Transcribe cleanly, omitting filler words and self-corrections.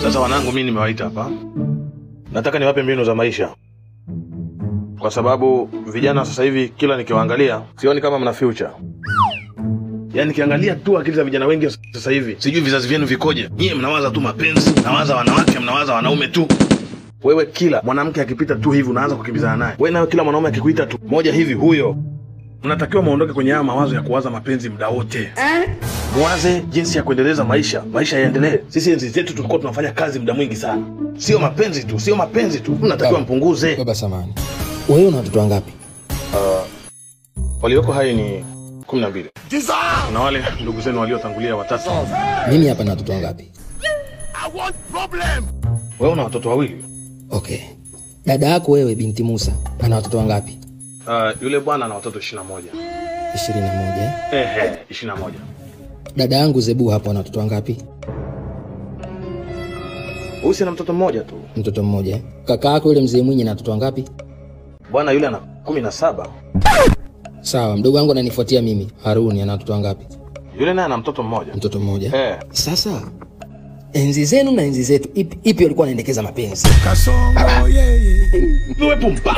Sasa wanangu, mimi nimewaita hapa. Nataka niwape mbinu za maisha. Kwa sababu vijana sasa hivi kila nikiwaangalia sioni kama mna future. Yaani nikiangalia tu akili za vijana wengi sasa hivi, sijui vizazi vyenu vikoje. Nyie mnawaza tu mapenzi, mnawaza wanawake, mnawaza wanaume tu. Wewe kila mwanamke akipita tu hivi unaanza kukimbizana naye. Wewe nayo kila mwanaume akikuita tu moja hivi huyo. Mnatakiwa muondoke kwenye haya mawazo ya kuwaza mapenzi muda wote. Muwaze jinsi ya kuendeleza maisha yaendelee. Sisi enzi zetu tulikuwa tunafanya kazi muda mwingi sana. Sio mapenzi tu. Mnatakiwa mpunguze. Baba samani. Wewe una watoto wangapi? Walioko hai ni 12. Na wale ndugu zenu waliotangulia watatu. Mimi hapa na watoto wangapi? Wewe una watoto wawili. Okay. Dada yako wewe binti Musa ana watoto wangapi? Yule bwana ana watoto 21. 21? 21. Dada yangu Zebu hapo ana watoto wangapi? Usi na mtoto mmoja tu. Mtoto mmoja. Kaka yako yule mzee Mwinyi ana watoto wangapi? Bwana yule ana 17. Sawa, mdogo wangu ananifuatia mimi. Haruni ana watoto wangapi? Yule naye ana mtoto mmoja. Mtoto mmoja? Sasa enzi zenu na enzi zetu ipi walikuwa wanaendekeza mapenzi? Kasongo yeye. Wewe pumba.